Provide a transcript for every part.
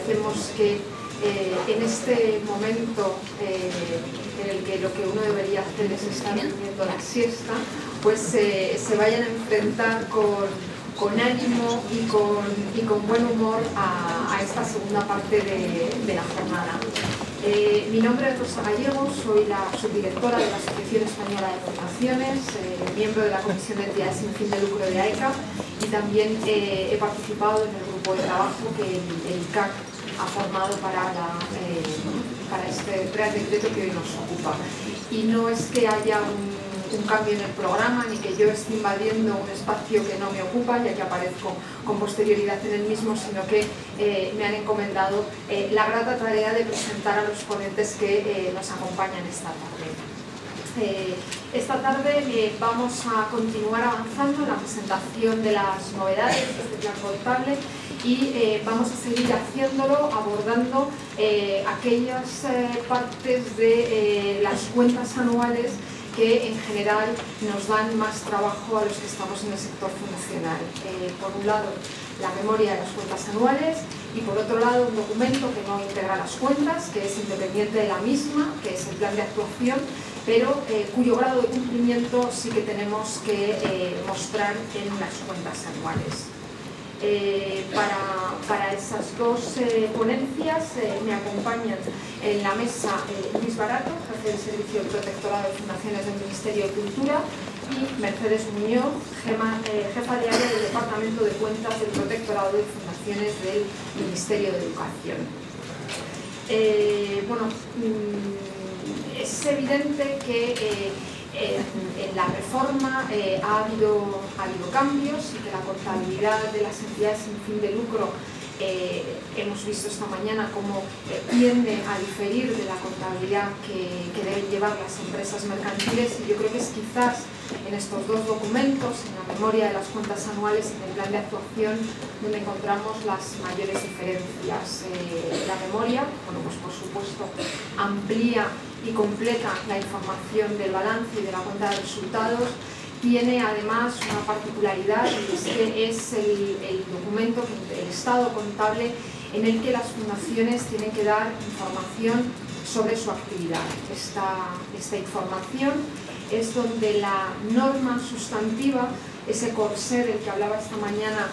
parecemos que en este momento en el que lo que uno debería hacer es estar durmiendo la siesta, pues se vayan a enfrentar con ánimo y con buen humor a esta segunda parte de la jornada. Mi nombre es Rosa Gallego, soy la subdirectora de la Asociación Española de Fundaciones, miembro de la Comisión de Entidades sin fin de lucro de AECA, y también he participado en el grupo de trabajo que el ICAC ha formado para este Real Decreto que hoy nos ocupa. Y no es que haya un cambio en el programa, ni que yo esté invadiendo un espacio que no me ocupa, ya que aparezco con posterioridad en el mismo, sino que me han encomendado la grata tarea de presentar a los ponentes que nos acompañan esta tarde. Esta tarde vamos a continuar avanzando en la presentación de las novedades de este plan contable y vamos a seguir haciéndolo abordando aquellas partes de las cuentas anuales que en general nos dan más trabajo a los que estamos en el sector fundacional. Por un lado, la memoria de las cuentas anuales y por otro lado, un documento que no integra las cuentas, que es independiente de la misma, que es el plan de actuación, pero cuyo grado de cumplimiento sí que tenemos que mostrar en las cuentas anuales. Para esas dos ponencias me acompañan en la mesa Luis Barato, jefe del Servicio del Protectorado de Fundaciones del Ministerio de Cultura, y Mercedes Muñoz, jefa de área del Departamento de Cuentas del Protectorado de Fundaciones del Ministerio de Educación. Es evidente que en la reforma ha habido cambios y que la contabilidad de las entidades sin fin de lucro hemos visto esta mañana cómo tiende a diferir de la contabilidad que deben llevar las empresas mercantiles, y yo creo que es quizás en estos dos documentos, en la memoria de las cuentas anuales y en el plan de actuación, donde encontramos las mayores diferencias. La memoria, pues por supuesto, amplía y completa la información del balance y de la cuenta de resultados. Tiene además una particularidad, y es que es el documento, el estado contable, en el que las fundaciones tienen que dar información sobre su actividad. Esta información es donde la norma sustantiva, ese corsé del que hablaba esta mañana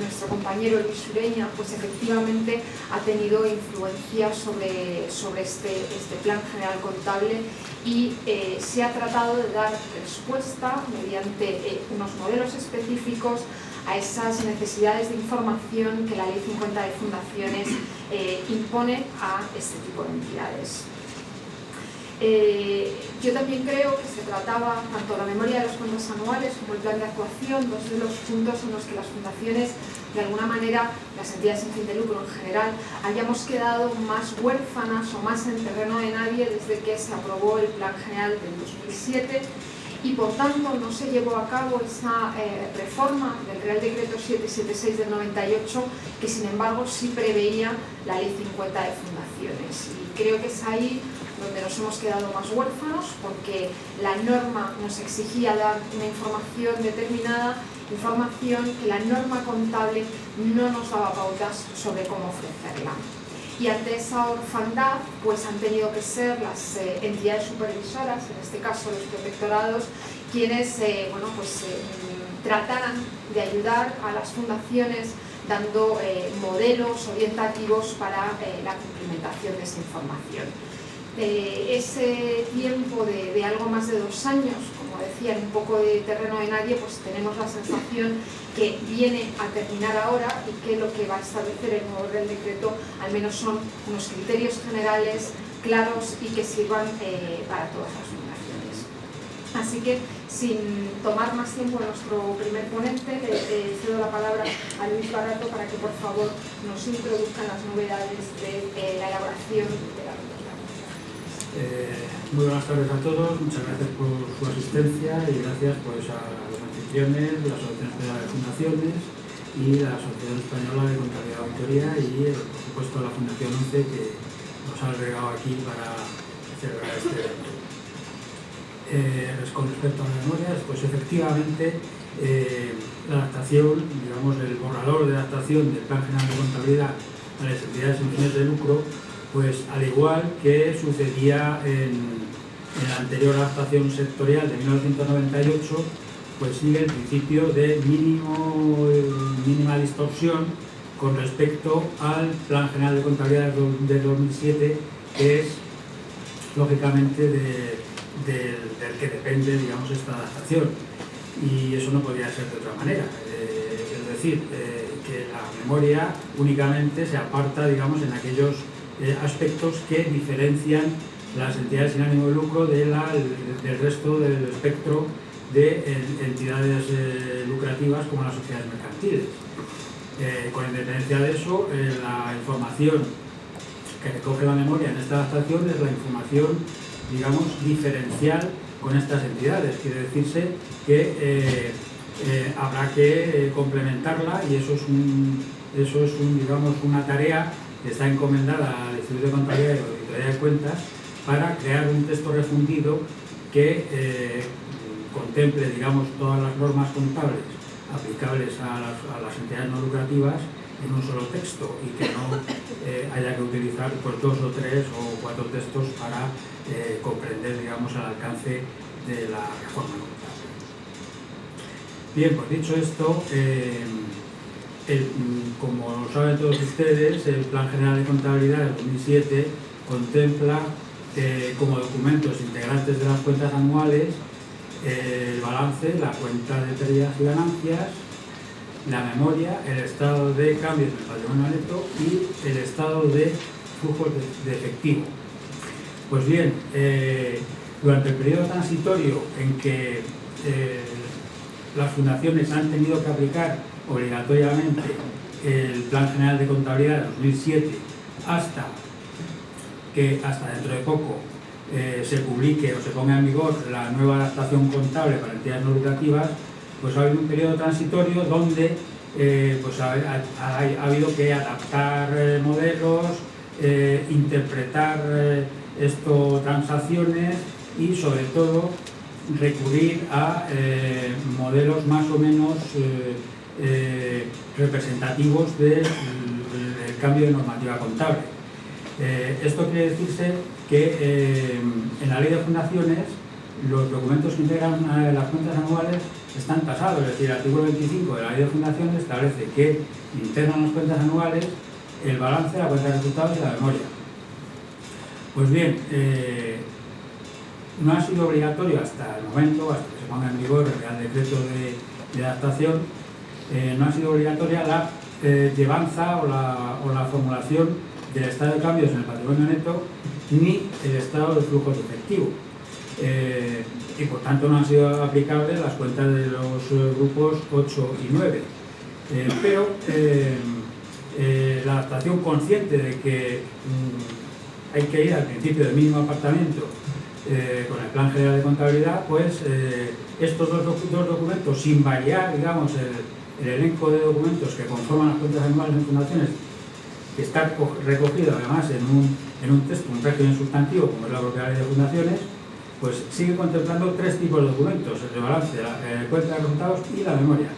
nuestro compañero Luis Ureña, pues efectivamente ha tenido influencia sobre este plan general contable, y se ha tratado de dar respuesta mediante unos modelos específicos a esas necesidades de información que la Ley 50 de Fundaciones impone a este tipo de entidades. Yo también creo que se trataba, tanto la memoria de las cuentas anuales como el plan de actuación, dos de los puntos en los que las fundaciones, de alguna manera, las entidades sin fin de lucro en general, hayamos quedado más huérfanas o más en terreno de nadie desde que se aprobó el plan general del 2007, y por tanto no se llevó a cabo esa reforma del Real Decreto 776 del 98, que sin embargo sí preveía la Ley 50 de Fundaciones. Y creo que es ahí donde nos hemos quedado más huérfanos, porque la norma nos exigía dar una información determinada, información que la norma contable no nos daba pautas sobre cómo ofrecerla. Y ante esa orfandad, pues han tenido que ser las entidades supervisoras, en este caso los protectorados, quienes trataran de ayudar a las fundaciones dando modelos orientativos para la cumplimentación de esa información. Ese tiempo de algo más de 2 años, como decía, en un poco de terreno de nadie, pues tenemos la sensación que viene a terminar ahora, y que lo que va a establecer el nuevo Real Decreto al menos son unos criterios generales claros y que sirvan para todas las fundaciones. Así que, sin tomar más tiempo a nuestro primer ponente, le cedo la palabra a Luis Barato para que por favor nos introduzcan las novedades de la elaboración de la norma. Muy buenas tardes a todos, muchas gracias por su asistencia y gracias pues, a los anfitriones de la Asociación Española de Fundaciones y de la Asociación Española de Contabilidad y Auditoría, y por supuesto a la Fundación 11, que nos ha agregado aquí para celebrar este evento. Con respecto a las memorias, pues efectivamente la adaptación, digamos, el borrador de adaptación del Plan General de Contabilidad a las entidades sin fines de lucro, pues al igual que sucedía en la anterior adaptación sectorial de 1998, pues sigue el principio de mínima distorsión con respecto al Plan General de Contabilidad de 2007, que es lógicamente del que depende, digamos, esta adaptación. Y eso no podría ser de otra manera. Es decir, que la memoria únicamente se aparta, digamos, en aquellos aspectos que diferencian las entidades sin ánimo de lucro del resto del espectro de entidades lucrativas como las sociedades mercantiles. Con independencia de eso, la información que recoge la memoria en esta adaptación es la información, digamos, diferencial con estas entidades. Quiere decirse que habrá que complementarla, y eso es digamos, una tarea que está encomendada al Instituto de Contabilidad y Auditoría de Cuentas para crear un texto refundido que contemple, digamos, todas las normas contables aplicables a las entidades no lucrativas en un solo texto, y que no haya que utilizar pues 2 o 3 o 4 textos para comprender, digamos, el alcance de la reforma contable. Bien, pues dicho esto, como saben todos ustedes, el Plan General de Contabilidad del 2007 contempla como documentos integrantes de las cuentas anuales el balance, la cuenta de pérdidas y ganancias, la memoria, el estado de cambios del patrimonio neto y el estado de flujos de efectivo. Pues bien, durante el periodo transitorio en que las fundaciones han tenido que aplicar obligatoriamente el Plan General de Contabilidad de 2007 hasta dentro de poco se publique o se ponga en vigor la nueva adaptación contable para entidades no lucrativas, pues ha habido un periodo transitorio donde pues ha habido que adaptar modelos, interpretar transacciones y sobre todo recurrir a modelos más o menos representativos del cambio de normativa contable. Esto quiere decirse que en la ley de fundaciones los documentos que integran las cuentas anuales están tasados, es decir, el artículo 25 de la ley de fundaciones establece que integran las cuentas anuales el balance, la cuenta de resultados y la memoria. Pues bien, no ha sido obligatorio hasta el momento, hasta que se ponga en vigor el Real Decreto de adaptación, no ha sido obligatoria la llevanza o la formulación del estado de cambios en el patrimonio neto ni el estado de flujos de efectivo. Y por tanto no han sido aplicables las cuentas de los grupos 8 y 9. Pero la adaptación consciente de que hay que ir al principio del mínimo apartamiento con el Plan General de Contabilidad, pues estos dos documentos, sin variar, digamos, el elenco de documentos que conforman las cuentas anuales de fundaciones, que está recogido además en un texto, un régimen sustantivo, como es la propia ley de fundaciones, pues sigue contemplando 3 tipos de documentos: el de balance, la cuenta de resultados y la memoria.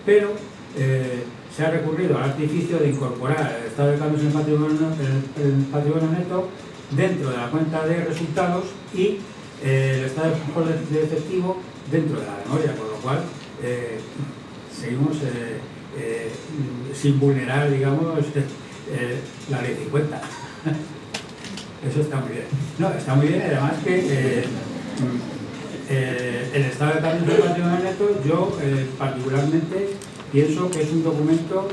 Pero se ha recurrido al artificio de incorporar el estado de cambios en el patrimonio neto dentro de la cuenta de resultados y el estado de flujo de efectivo dentro de la memoria, con lo cual seguimos sin vulnerar, digamos, la ley 50. Eso está muy bien. No, está muy bien, además que el estado de cambios del patrimonio neto, yo particularmente pienso que es un documento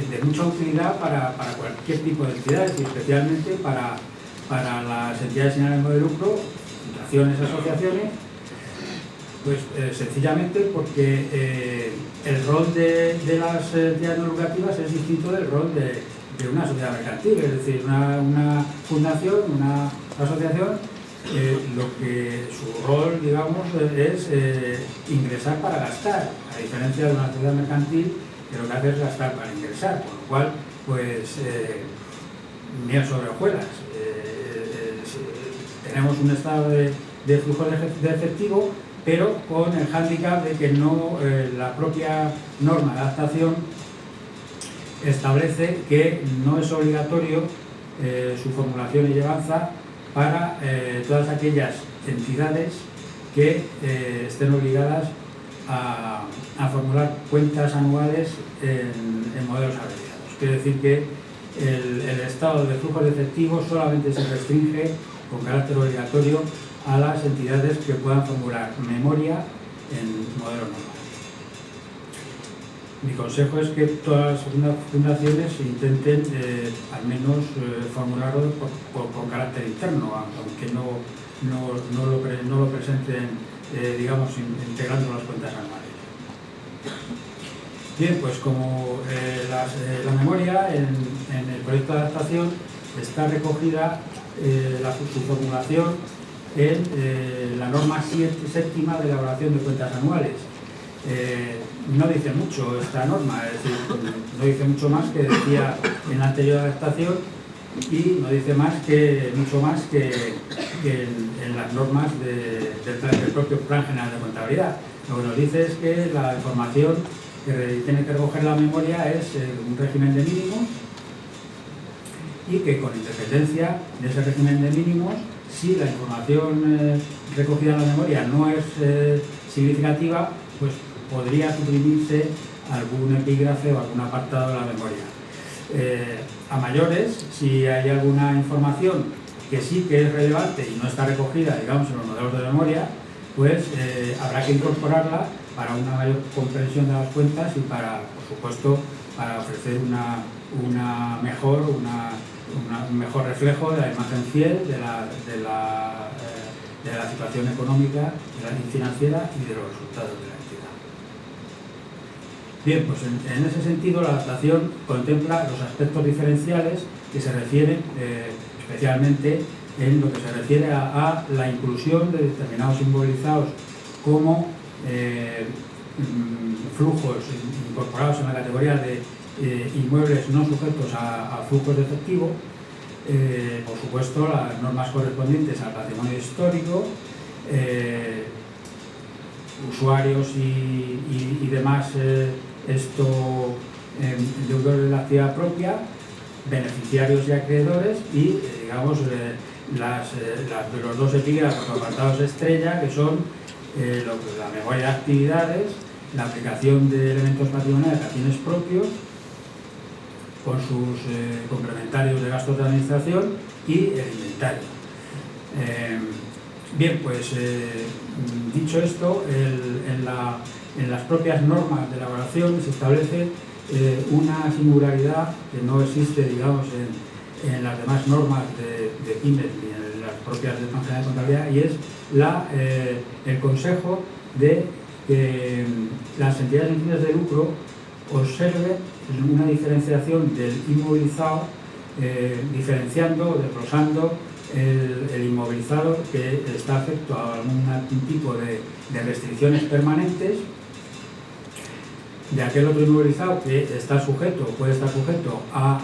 de mucha utilidad para cualquier tipo de entidades, y especialmente para las entidades sin ánimo de lucro, fundaciones, asociaciones, pues sencillamente porque el rol de las entidades no lucrativas es distinto del rol de una sociedad mercantil. Es decir, una fundación, una asociación, lo que su rol, digamos, es ingresar para gastar, a diferencia de una sociedad mercantil que lo que hace es gastar para ingresar, con lo cual, pues, miel sobre hojuelas. Tenemos un estado de flujo de efectivo, pero con el hándicap de que no la propia norma de adaptación establece que no es obligatorio su formulación y llevanza para todas aquellas entidades que estén obligadas a formular cuentas anuales en modelos abreviados. Quiere decir que el estado de flujos de efectivo solamente se restringe con carácter obligatorio a las entidades que puedan formular memoria en modelo normal. Mi consejo es que todas las fundaciones intenten al menos formularlo con carácter interno, aunque no lo presenten, digamos, integrando las cuentas anuales. Bien, pues como la memoria en el proyecto de adaptación está recogida su formulación en la norma séptima de elaboración de cuentas anuales. No dice mucho esta norma, es decir, no dice mucho más que decía en la anterior adaptación y no dice mucho más que en las normas del propio Plan General de Contabilidad. Lo que nos dice es que la información que tiene que recoger la memoria es un régimen de mínimos y que con independencia de ese régimen de mínimos, si la información recogida en la memoria no es significativa, pues podría suprimirse algún epígrafe o algún apartado de la memoria. A mayores, si hay alguna información que sí que es relevante y no está recogida, digamos, en los modelos de memoria, pues habrá que incorporarla para una mayor comprensión de las cuentas y para, por supuesto, para ofrecer un mejor reflejo de la imagen fiel de la situación económica y financiera y de los resultados de la entidad. Bien, pues en ese sentido la adaptación contempla los aspectos diferenciales que se refieren especialmente en lo que se refiere a la inclusión de determinados inmovilizados como flujos incorporados en la categoría de inmuebles no sujetos a flujos de efectivo, por supuesto las normas correspondientes al patrimonio histórico, usuarios y demás deudores de la actividad propia, beneficiarios y acreedores y digamos los dos epígrafos apartados estrella que son la memoria de actividades, la aplicación de elementos patrimoniales a fines propios con sus complementarios de gastos de administración y el inventario. Bien, pues dicho esto, en las propias normas de elaboración se establece una singularidad que no existe, digamos, en las demás normas de PYME ni en las propias del Plan General de Contabilidad, y es el consejo de que las entidades sin fines de lucro observen una diferenciación del inmovilizado, diferenciando, desglosando el inmovilizado que está afecto a algún tipo de restricciones permanentes, de aquel otro inmovilizado que puede estar sujeto a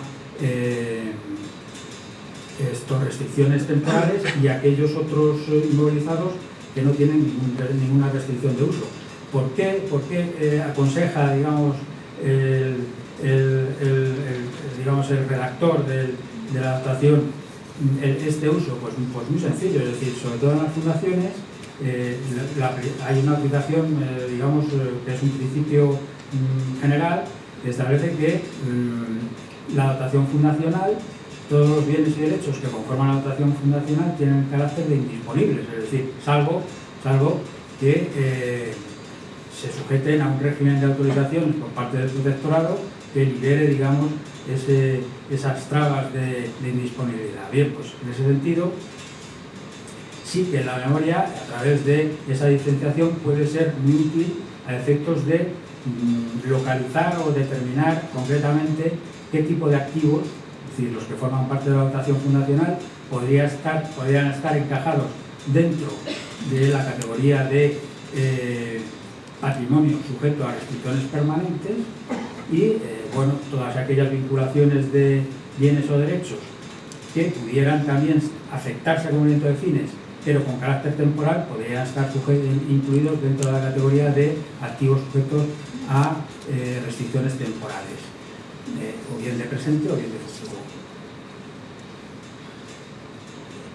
restricciones temporales, y aquellos otros inmovilizados que no tienen ninguna restricción de uso. ¿Por qué aconseja, digamos, el redactor de la adaptación este uso? Pues muy sencillo, es decir, sobre todo en las fundaciones hay una aplicación, digamos, que es un principio general que establece que la dotación fundacional, todos los bienes y derechos que conforman la dotación fundacional tienen carácter de indisponibles, es decir, salvo que se sujeten a un régimen de autorizaciones por parte del protectorado que libere, digamos, esas trabas de indisponibilidad. Bien, pues en ese sentido sí que la memoria, a través de esa diferenciación, puede ser muy útil a efectos de localizar o determinar concretamente qué tipo de activos, es decir, los que forman parte de la dotación fundacional, podrían estar encajados dentro de la categoría de patrimonio sujeto a restricciones permanentes y bueno, todas aquellas vinculaciones de bienes o derechos que pudieran también afectarse al cumplimiento de fines, pero con carácter temporal, podrían estar incluidos dentro de la categoría de activos sujetos a restricciones temporales. o bien de presente o bien de futuro.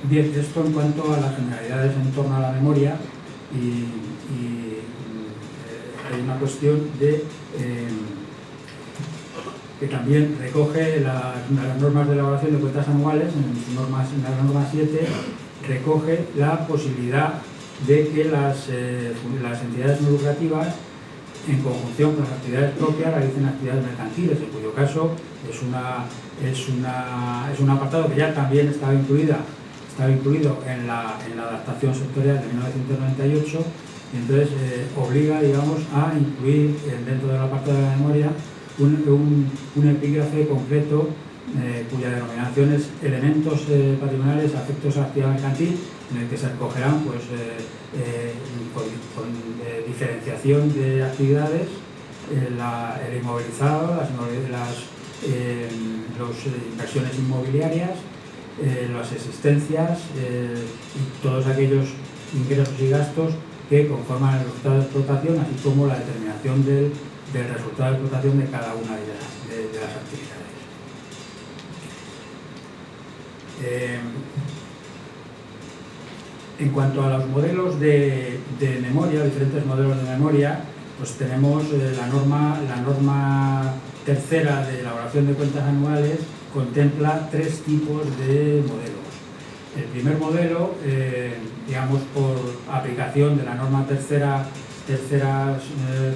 Bien, esto en cuanto a las generalidades en torno a la memoria y hay una cuestión de que también recoge las normas de elaboración de cuentas anuales, en la norma 7, recoge la posibilidad de que las entidades no lucrativas, en conjunción con las actividades propias, realicen actividades mercantiles, en cuyo caso es un apartado que ya también estaba incluido en la adaptación sectorial de 1998, y entonces obliga, digamos, a incluir dentro del apartado de la memoria un epígrafe concreto cuya denominación es elementos patrimoniales afectos a la actividad mercantil, en el que se recogerán pues, con diferenciación de actividades, el inmovilizado, las inversiones inmobiliarias, las existencias y todos aquellos ingresos y gastos que conforman el resultado de explotación, así como la determinación del resultado de explotación de cada una de las actividades. En cuanto a los modelos de memoria, diferentes modelos de memoria, pues tenemos la norma tercera de elaboración de cuentas anuales contempla 3 tipos de modelos. El primer modelo, digamos por aplicación de la norma tercera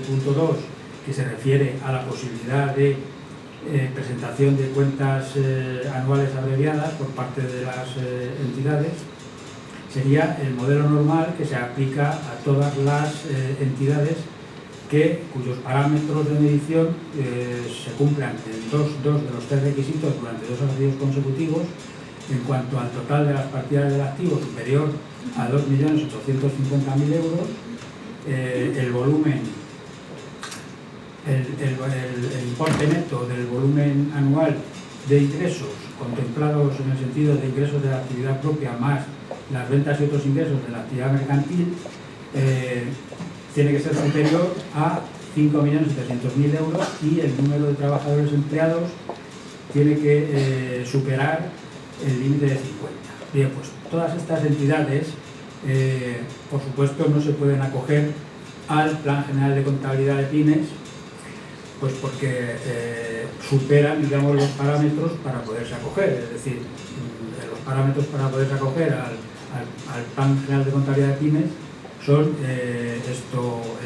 punto 2, que se refiere a la posibilidad de presentación de cuentas anuales abreviadas por parte de las entidades, sería el modelo normal que se aplica a todas las entidades cuyos parámetros de medición se cumplan en dos de los 3 requisitos durante 2 ejercicios consecutivos, en cuanto al total de las partidas del activo superior a 2.850.000 euros, el volumen, el importe neto del volumen anual de ingresos contemplados en el sentido de ingresos de la actividad propia más las ventas y otros ingresos de la actividad mercantil, tiene que ser superior a 5.700.000 euros y el número de trabajadores empleados tiene que superar el límite de 50. Bien, pues todas estas entidades, por supuesto, no se pueden acoger al Plan General de Contabilidad de Pymes, pues porque superan, digamos, los parámetros para poderse acoger. Es decir, los parámetros para poderse acoger al Plan General de Contabilidad de Pymes son el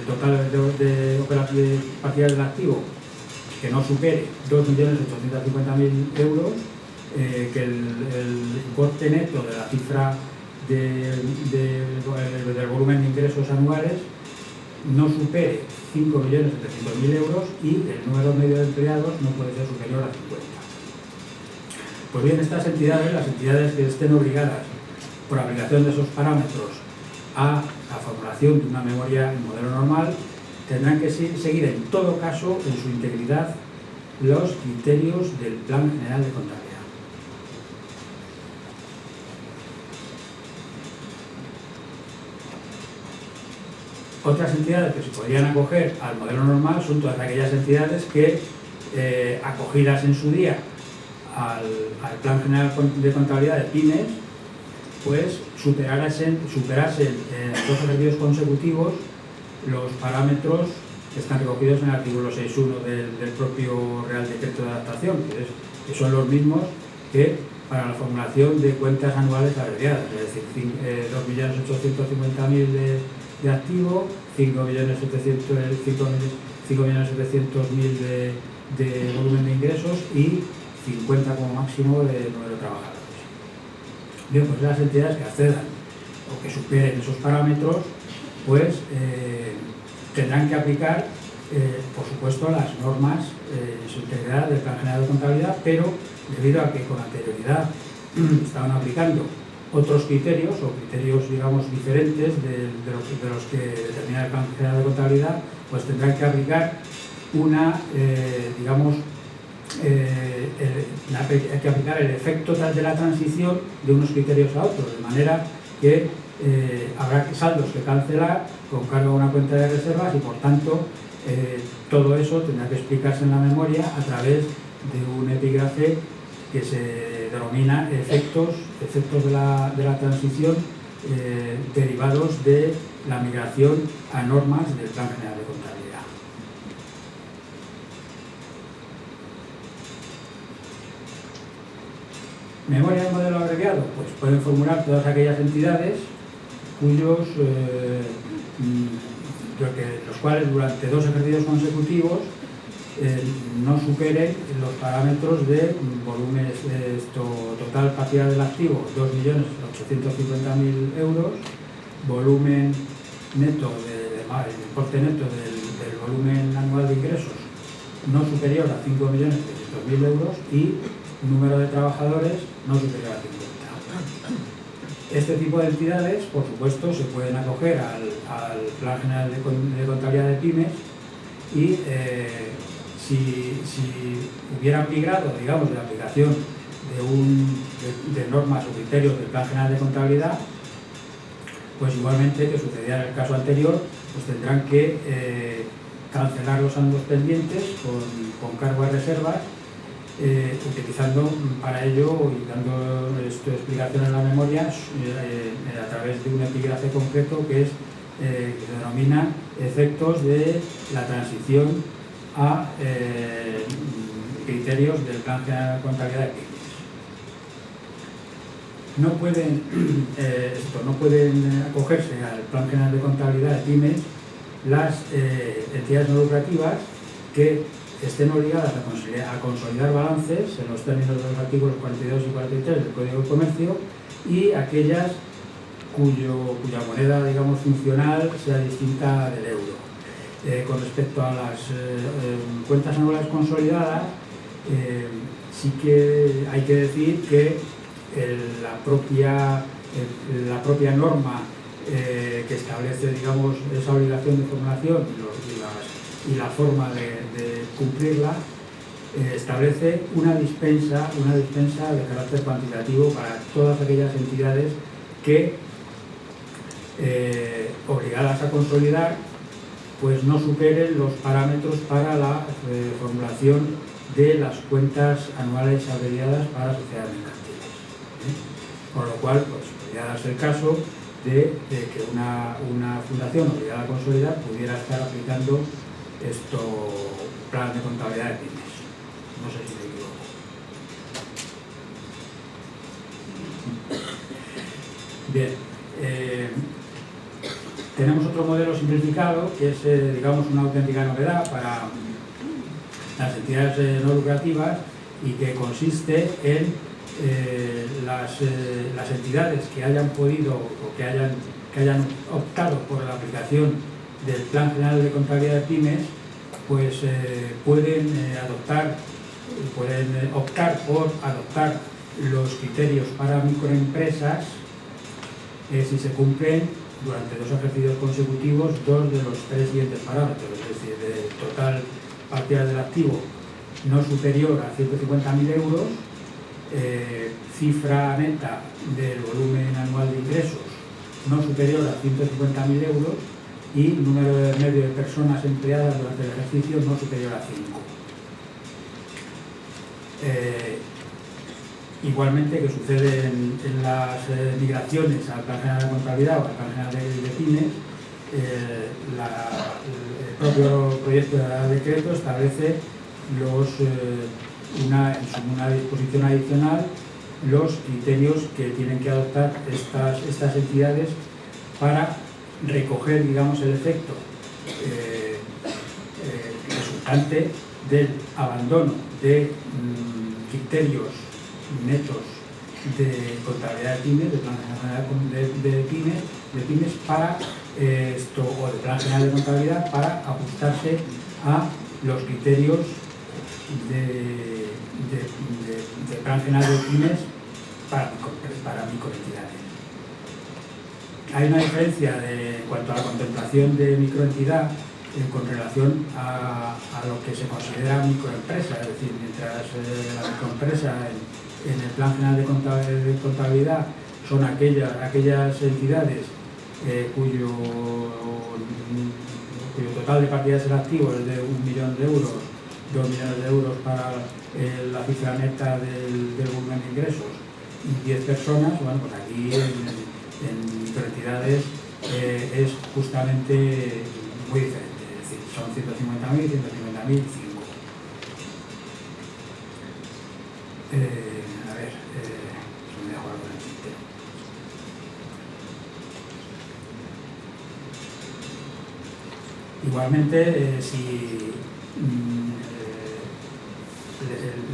total de partidas del activo que no supere 2.850.000 euros, que el importe neto de la cifra del volumen de ingresos anuales no supere 5.700.000 euros y el número medio de empleados no puede ser superior a 50. Pues bien, estas entidades, las entidades que estén obligadas por aplicación de esos parámetros a la formulación de una memoria en modelo normal, tendrán que seguir en todo caso en su integridad los criterios del Plan General de Contabilidad. Otras entidades que se podrían acoger al modelo normal son todas aquellas entidades que, acogidas en su día al Plan General de Contabilidad de Pymes, pues superasen en 2 ejercicios consecutivos los parámetros que están recogidos en el artículo 6.1 del propio Real Decreto de Adaptación, que son los mismos que para la formulación de cuentas anuales abreviadas, es decir, 2.850.000 de activo, 5.700.000 de volumen de ingresos y 50 como máximo de número de trabajadores. Bien, pues las entidades que accedan o que superen esos parámetros, pues tendrán que aplicar, por supuesto, las normas en su integridad del Plan General de Contabilidad, pero debido a que con anterioridad estaban aplicando otros criterios o criterios, digamos, diferentes de los que determina el Plan General de Contabilidad, pues tendrán que aplicar hay que aplicar el efecto de la transición de unos criterios a otros, de manera que habrá saldos que cancelar con cargo a una cuenta de reservas y, por tanto, todo eso tendrá que explicarse en la memoria a través un epígrafe que se denomina efectos de la transición derivados de la migración a normas del Plan General de Contabilidad. Memoria del modelo abreviado, pues pueden formular todas aquellas entidades cuyos, los cuales durante 2 ejercicios consecutivos no superen los parámetros de volúmenes total partida del activo 2.850.000 euros, volumen neto, el importe neto del volumen anual de ingresos no superior a 5.300.000 euros y número de trabajadores no superior a 50. Este tipo de entidades, por supuesto, se pueden acoger al Plan General de Contabilidad de Pymes y si hubieran migrado, digamos, de la aplicación de normas o criterios del Plan General de Contabilidad, pues igualmente que sucedía en el caso anterior, pues tendrán que cancelar los saldos pendientes con cargo a reservas, utilizando para ello y dando explicación en la memoria a través de un epígrafe concreto que se denomina efectos de la transición a criterios del Plan General de Contabilidad de Pymes. No pueden acogerse al Plan General de Contabilidad de Pymes las entidades no lucrativas que estén obligadas a consolidar balances en los términos de los artículos 42 y 43 del Código de Comercio y aquellas cuya moneda, digamos, funcional sea distinta del euro. Con respecto a las cuentas anuales consolidadas, sí que hay que decir que la propia norma que establece, digamos, esa obligación de formulación y la forma de cumplirla, establece una dispensa de carácter cuantitativo para todas aquellas entidades que, obligadas a consolidar, pues no superen los parámetros para la formulación de las cuentas anuales abreviadas para sociedades mercantiles. Con lo cual, pues podría darse el caso de que una fundación obligada a consolidar pudiera estar aplicando plan de contabilidad de pymes. No sé si me equivoco. Bien. Tenemos otro modelo simplificado que es, digamos, una auténtica novedad para las entidades no lucrativas y que consiste en las entidades que hayan podido o que hayan optado por la aplicación del Plan General de Contabilidad de Pymes, pues pueden optar por adoptar los criterios para microempresas si se cumplen durante 2 ejercicios consecutivos 2 de los 3 siguientes parámetros, es decir, de total partida del activo no superior a 150.000 euros, cifra neta del volumen anual de ingresos no superior a 150.000 euros y número medio de personas empleadas durante el ejercicio no superior a 5. Igualmente que sucede en las migraciones al Plan General de Contabilidad o al Plan General de Pymes, el propio proyecto de decreto establece en una disposición adicional los criterios que tienen que adoptar estas entidades para recoger, digamos, el efecto resultante del abandono de criterios netos de contabilidad de pymes, de Plan General de Pymes para o de Plan General de Contabilidad para ajustarse a los criterios de Plan General de Pymes para microentidades. Hay una diferencia en cuanto a la contemplación de microentidad con relación a lo que se considera microempresa, es decir, mientras la microempresa en el Plan General de Contabilidad son aquellas entidades cuyo total de partidas del activo es de 1 millón de euros 2 millones de euros para la cifra neta del volumen de ingresos y 10 personas, bueno, pues aquí en microentidades es justamente muy diferente, es decir, son 150.000, 150.000, 5. A ver, se me dejo algo en el tintero. Igualmente, si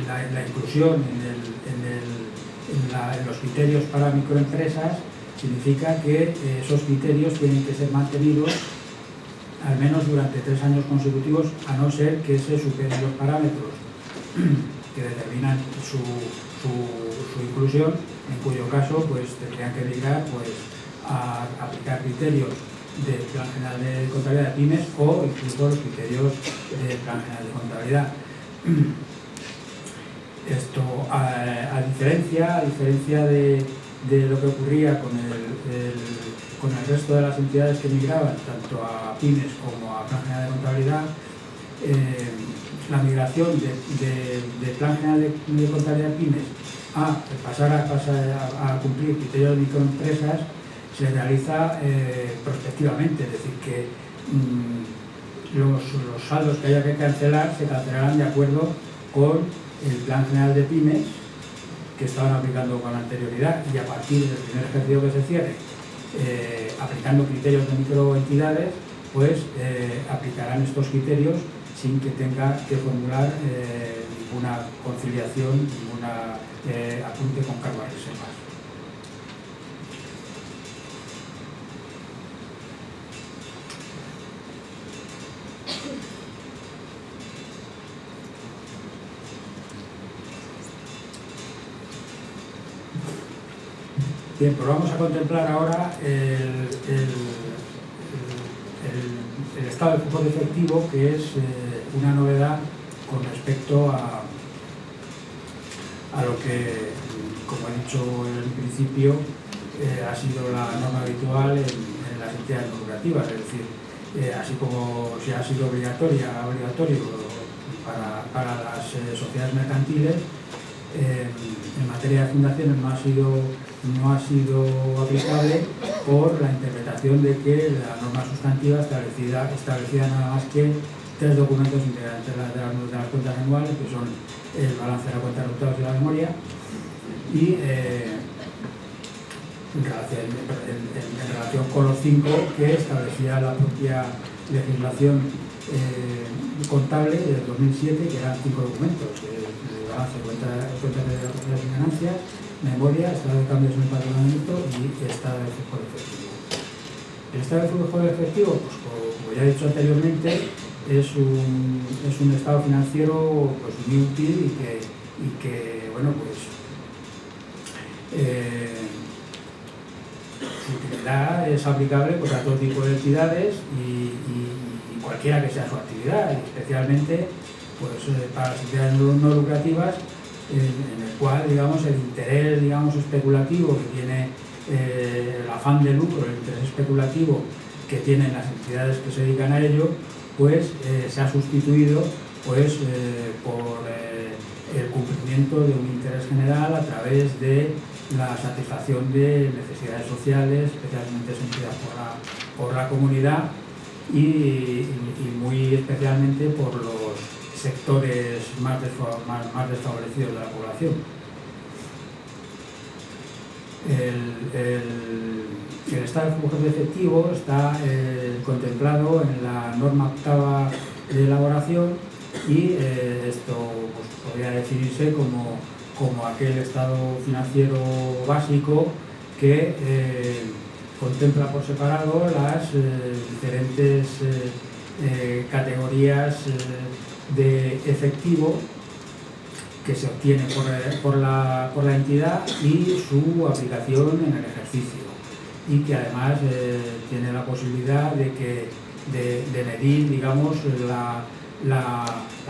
la inclusión en los criterios para microempresas significa que esos criterios tienen que ser mantenidos al menos durante 3 años consecutivos, a no ser que se superen los parámetros que determinan su inclusión, en cuyo caso pues tendrían que llegar pues, a aplicar criterios del Plan General de Contabilidad de Pymes o incluso los criterios del Plan General de Contabilidad. Esto, a diferencia de lo que ocurría con el resto de las entidades que migraban, tanto a Pymes como a Plan General de Contabilidad, la migración de Plan General de Contabilidad Pymes a pasar a cumplir criterios de microempresas se realiza prospectivamente, es decir, que los saldos que haya que cancelar se cancelarán de acuerdo con el Plan General de Pymes que estaban aplicando con anterioridad, y a partir del primer ejercicio que se cierre, aplicando criterios de microentidades, pues aplicarán estos criterios sin que tenga que formular ninguna conciliación, ninguna apunte con cargo a reservas. Bien, pues vamos a contemplar ahora el estado de flujo de efectivo, que es una novedad con respecto a lo que, como he dicho en el principio, ha sido la norma habitual en las entidades no lucrativas, es decir, así como si ha sido obligatorio para las sociedades mercantiles, en materia de fundaciones no ha sido aplicable por la interpretación de que la norma sustantiva establecía nada más que 3 documentos integrantes de las cuentas anuales, que son el balance de la cuenta de resultados y la memoria, y en relación con los 5 que establecía la propia legislación contable del 2007, que eran 5 documentos: el balance, cuenta de propiedades y ganancias, memoria, estado de cambios en el patrimonio y estado de flujo de efectivo. El estado de flujo de efectivo, pues como ya he dicho anteriormente, es un estado financiero pues muy útil y que bueno, pues su utilidad es aplicable pues, a todo tipo de entidades y cualquiera que sea su actividad, y especialmente pues, para las entidades no lucrativas, en el cual, digamos, el interés, digamos, especulativo que tiene, el afán de lucro, el interés especulativo que tienen las entidades que se dedican a ello, pues se ha sustituido pues, por el cumplimiento de un interés general a través de la satisfacción de necesidades sociales, especialmente sentidas por la comunidad y muy especialmente por los sectores más desfavorecidos de la población. El estado de flujos de efectivo está contemplado en la norma 8ª de elaboración y esto pues, podría definirse como aquel estado financiero básico que contempla por separado las diferentes categorías de efectivo que se obtiene por la entidad y su aplicación en el ejercicio, y que además tiene la posibilidad de medir, digamos, la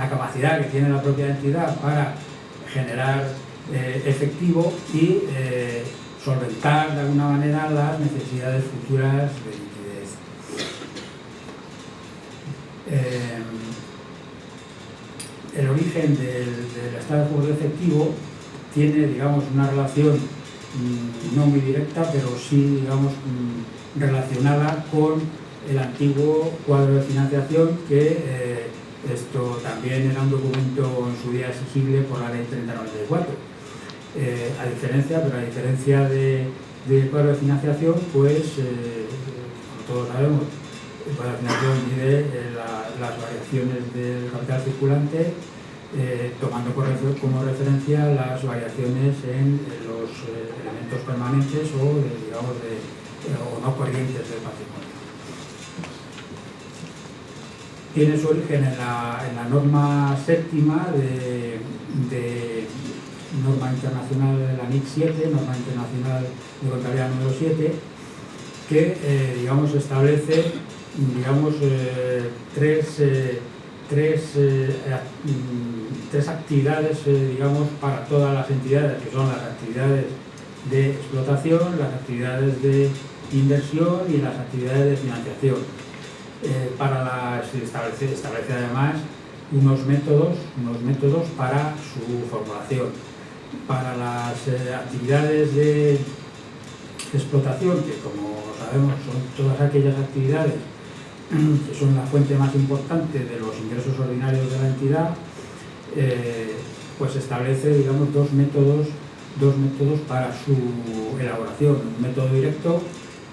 capacidad que tiene la propia entidad para generar efectivo y solventar de alguna manera las necesidades futuras de liquidez. el origen del estado de flujo de efectivo tiene, digamos, una relación no muy directa, pero sí, digamos, relacionada con el antiguo cuadro de financiación, que esto también era un documento en su día exigible por la ley 3094. A diferencia del cuadro de financiación, pues, como todos sabemos, el cuadro de financiación mide las variaciones del capital circulante, tomando como referencia las variaciones en los elementos permanentes o no corrientes del patrimonio. Tiene su origen en la norma séptima de norma internacional de la NIC 7, norma internacional de contabilidad número 7, que digamos establece tres actividades digamos para todas las entidades, que son las actividades de explotación, las actividades de inversión y las actividades de financiación. Establece además unos métodos para su formulación. Para las actividades de explotación, que como sabemos son todas aquellas actividades que son la fuente más importante de los ingresos ordinarios de la entidad, pues establece, digamos, dos métodos para su elaboración, un método directo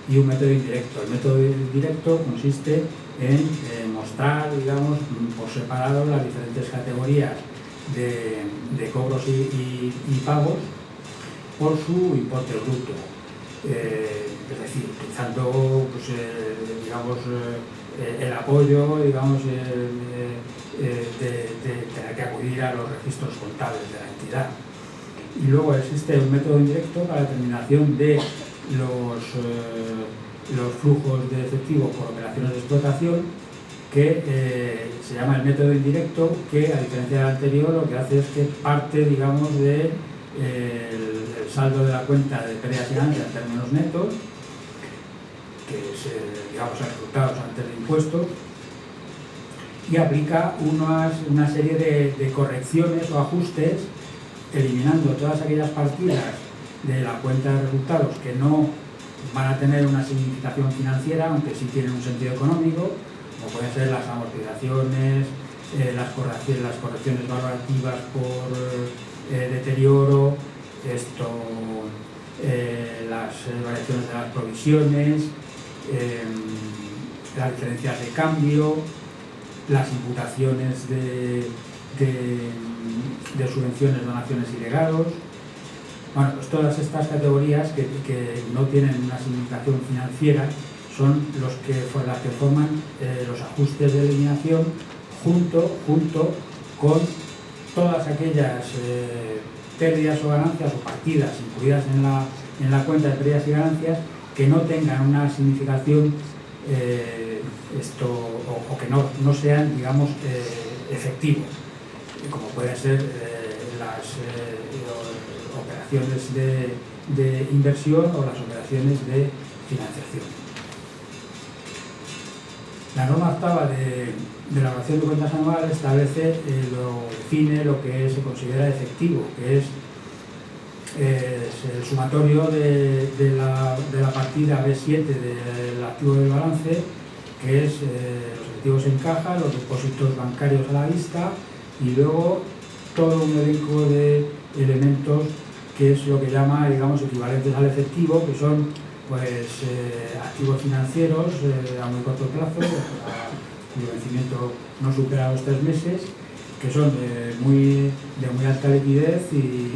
y un método indirecto. El método directo consiste en mostrar, digamos, por separado las diferentes categorías de cobros y pagos por su importe bruto. Es decir, utilizando, pues, digamos, el apoyo, digamos, de tener que acudir a los registros contables de la entidad. Y luego existe un método indirecto para la determinación de los flujos de efectivo por operaciones de explotación, que se llama el método indirecto, que a diferencia del anterior lo que hace es que parte, digamos, del saldo de la cuenta de pérdidas y ganancias en términos netos, que es, digamos, resultados antes de impuestos, y aplica una serie de correcciones o ajustes, eliminando todas aquellas partidas de la cuenta de resultados que no van a tener una significación financiera, aunque sí tienen un sentido económico, como pueden ser las amortizaciones, las correcciones valorativas por deterioro, las variaciones de las provisiones, las diferencias de cambio, las imputaciones de subvenciones, donaciones y legados. Bueno, pues todas estas categorías que no tienen una significación financiera son las que forman los ajustes de eliminación junto con todas aquellas pérdidas o ganancias o partidas incluidas en la cuenta de pérdidas y ganancias que no tengan una significación o que no sean, digamos, efectivos, como pueden ser las operaciones de inversión o las operaciones de financiación. La norma octava de elaboración de cuentas anuales define lo que se considera efectivo, que es el sumatorio de la partida B7 del activo del balance, que es los efectivos en caja, los depósitos bancarios a la vista y luego todo un elenco de elementos que es lo que llama, digamos, equivalentes al efectivo, que son, pues, activos financieros a muy corto plazo, cuyo vencimiento no supera los 3 meses, que son de muy alta liquidez y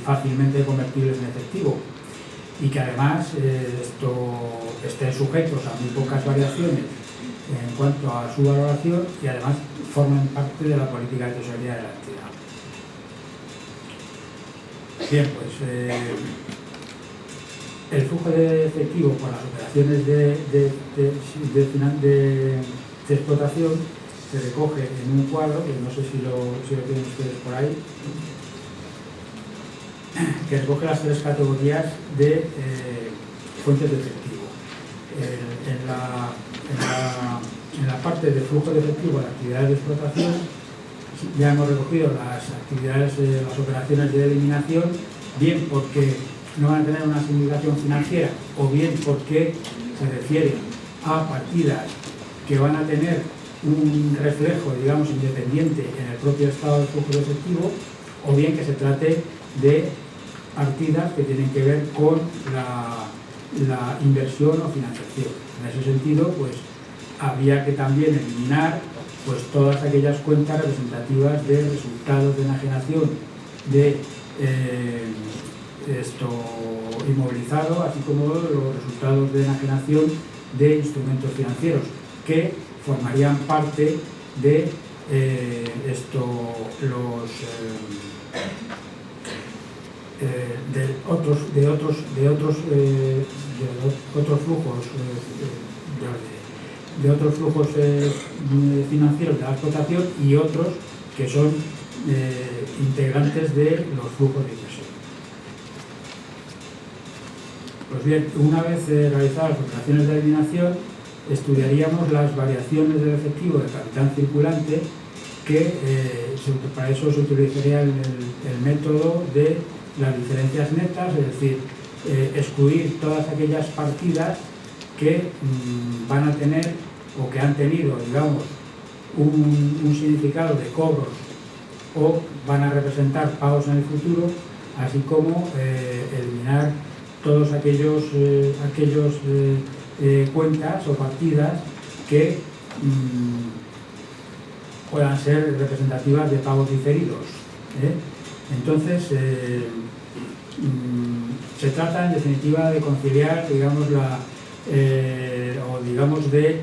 fácilmente convertibles en efectivo, y que además estén sujetos a muy pocas variaciones en cuanto a su valoración y además forman parte de la política de tesorería de la entidad. Bien, pues el flujo de efectivo por las operaciones de explotación se recoge en un cuadro, que no sé si lo tienen ustedes por ahí, que recoge las 3 categorías de fuentes de efectivo. En la parte de flujo de efectivo de actividades de explotación ya hemos recogido las actividades, las operaciones de eliminación, bien porque no van a tener una significación financiera o bien porque se refiere a partidas que van a tener un reflejo, digamos, independiente en el propio estado del flujo de efectivo, o bien que se trate de partidas que tienen que ver con la inversión o financiación. En ese sentido, pues habría que también eliminar pues todas aquellas cuentas representativas de resultados de enajenación de inmovilizado, así como los resultados de enajenación de instrumentos financieros, que formarían parte de otros flujos financieros de la explotación y otros que son integrantes de los flujos de inversión. Pues bien, una vez realizadas las operaciones de eliminación, estudiaríamos las variaciones del efectivo de capital circulante, que para eso se utilizaría el método de las diferencias netas, es decir, excluir todas aquellas partidas que van a tener o que han tenido, digamos, un significado de cobros o van a representar pagos en el futuro, así como eliminar todos aquellos cuentas o partidas que puedan ser representativas de pagos diferidos. Entonces, se trata en definitiva de conciliar, digamos, de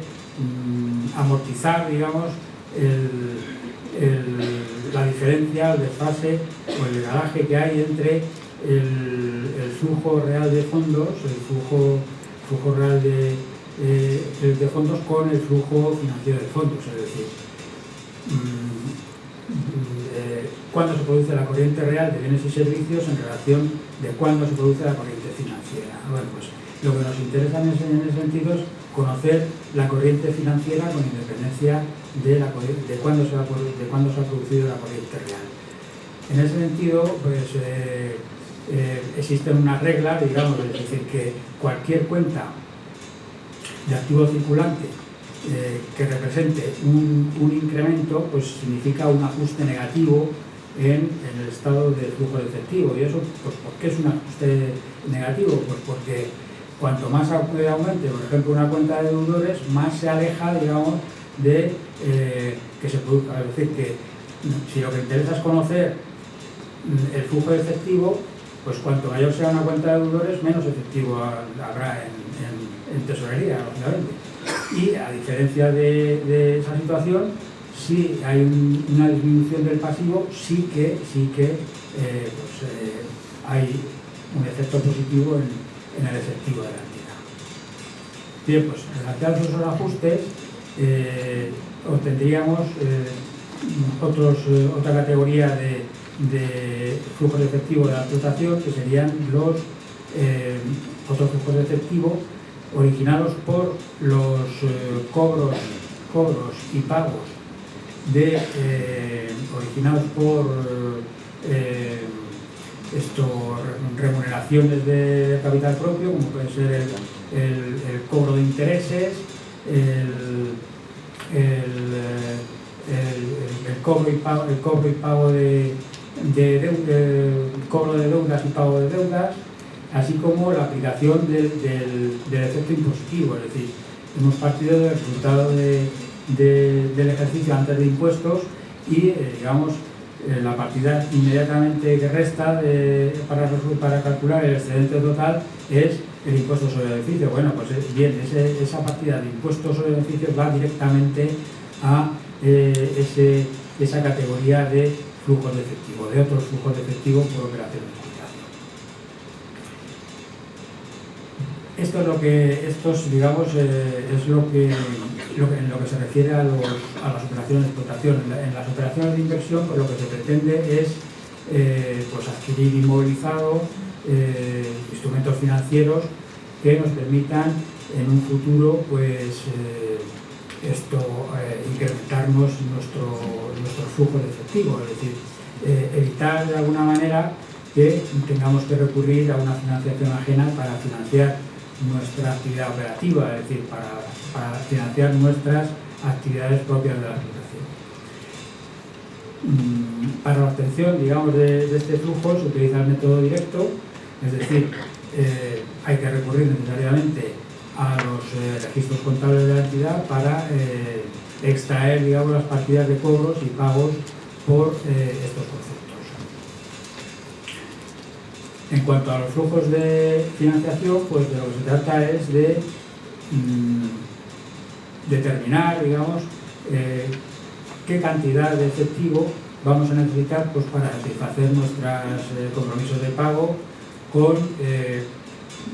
amortizar, digamos, la diferencia, el desfase o el garaje que hay entre el flujo real de fondos, el flujo real de fondos con el flujo financiero de fondos, es decir, cuándo se produce la corriente real de bienes y servicios en relación de cuándo se produce la corriente financiera. Bueno, pues lo que nos interesa en ese sentido es conocer la corriente financiera con independencia de cuándo se ha producido la corriente real. En ese sentido, pues existen unas reglas, digamos, es decir, que cualquier cuenta de activo circulante que represente un incremento, pues significa un ajuste negativo en el estado del flujo de efectivo. ¿Y eso, pues, por qué es un ajuste negativo? Pues porque cuanto más aumente, por ejemplo, una cuenta de deudores, más se aleja, digamos, de que se produzca. Es decir, que si lo que interesa es conocer el flujo de efectivo, pues cuanto mayor sea una cuenta de deudores, menos efectivo habrá en tesorería, lógicamente. Y a diferencia de esa situación, si hay una disminución del pasivo, sí que hay un efecto positivo en el efectivo de la entidad. Bien, pues realizados esos ajustes, obtendríamos otra categoría de flujos de efectivo de la explotación, que serían los otros flujos de efectivo originados por los cobros y pagos originados por remuneraciones de capital propio, como puede ser el cobro de intereses, el cobro y pago cobro de deudas y pago de deudas, así como la aplicación del efecto impositivo, es decir, hemos partido del resultado del ejercicio antes de impuestos y, digamos, la partida inmediatamente que resta para calcular el excedente total es el impuesto sobre el beneficio. Bueno, pues bien, esa partida de impuestos sobre beneficios va directamente a esa categoría de flujos de efectivo, de otros flujos de efectivo por operaciones de liquidación. Es lo que en lo que se refiere a las operaciones de explotación. En las operaciones de inversión, pues lo que se pretende es pues adquirir inmovilizado instrumentos financieros que nos permitan en un futuro pues incrementarnos nuestro flujo de efectivo, es decir, evitar de alguna manera que tengamos que recurrir a una financiación ajena para financiar nuestra actividad operativa, es decir, para financiar nuestras actividades propias de la Fundación. Para la obtención, digamos, de este flujo se utiliza el método directo, es decir, hay que recurrir necesariamente a los registros contables de la entidad para extraer, digamos, las partidas de cobros y pagos por estos conceptos. En cuanto a los flujos de financiación, pues de lo que se trata es de determinar, digamos, qué cantidad de efectivo vamos a necesitar pues, para satisfacer nuestros compromisos de pago con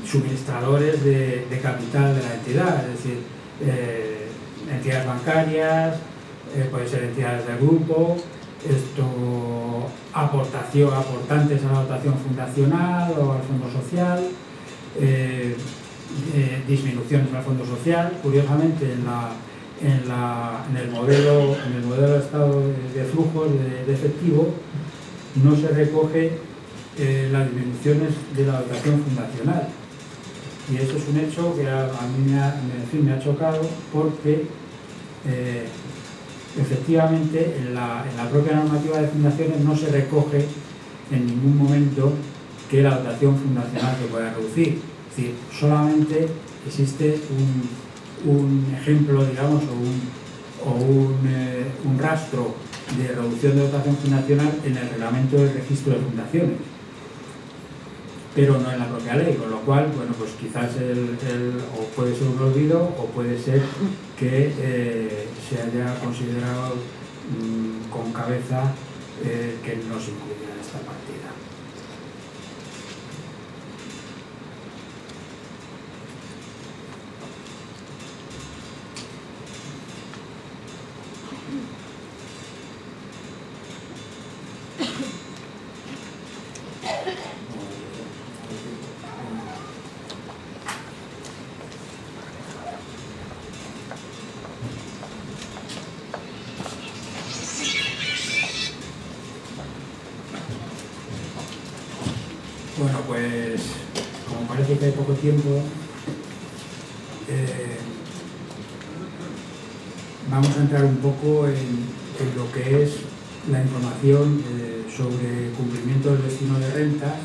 suministradores de capital de la entidad, es decir, entidades bancarias, puede ser entidades del grupo, aportantes a la dotación fundacional o al fondo social, disminuciones al fondo social. Curiosamente, en el modelo de estado de flujos de efectivo no se recoge las disminuciones de la dotación fundacional, y eso es un hecho que a mí me ha chocado, porque efectivamente en la propia normativa de fundaciones no se recoge en ningún momento que la dotación fundacional se pueda reducir. Es decir, solamente existe un ejemplo, digamos, o un rastro de reducción de dotación fundacional en el reglamento del registro de fundaciones, pero no en la propia ley, con lo cual, bueno, pues quizás o puede ser un olvido o puede ser que se haya considerado con cabeza que no se incluya esta partida. Bueno, pues como parece que hay poco tiempo, vamos a entrar un poco en lo que es la información sobre cumplimiento del destino de rentas,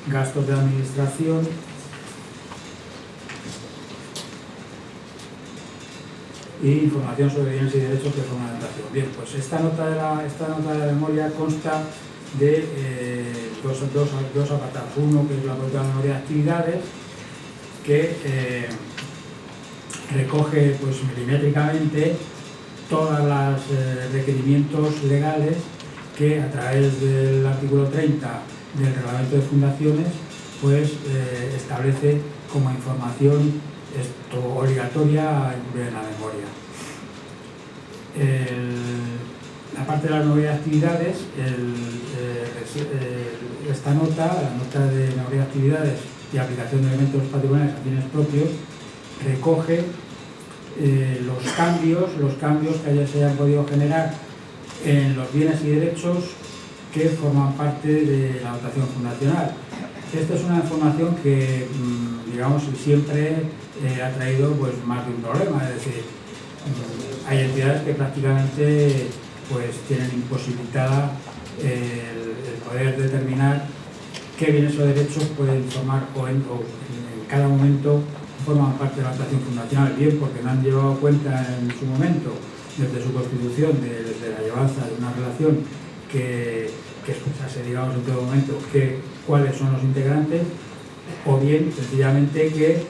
gastos de administración y información sobre bienes y derechos de formalización. Bien, pues esta nota de la memoria consta de dos apartados. Uno, que es la propia memoria de actividades, que recoge pues, milimétricamente todos los requerimientos legales que a través del artículo 30 del reglamento de fundaciones pues, establece como información obligatoria a incluir en la memoria. La parte de la memoria de actividades, esta nota, la nota de memoria de actividades y aplicación de elementos patrimoniales a fines propios, recoge los cambios que se hayan podido generar en los bienes y derechos que forman parte de la dotación fundacional. Esta es una información que, digamos, siempre ha traído pues, más de un problema, es decir, hay entidades que prácticamente pues, tienen imposibilitada el poder determinar qué bienes o derechos pueden formar o en cada momento forman parte de la dotación fundacional, bien porque no han llevado cuenta en su momento, desde su constitución, de la llevanza de una relación que expresase, digamos, en todo momento cuáles son los integrantes, o bien sencillamente que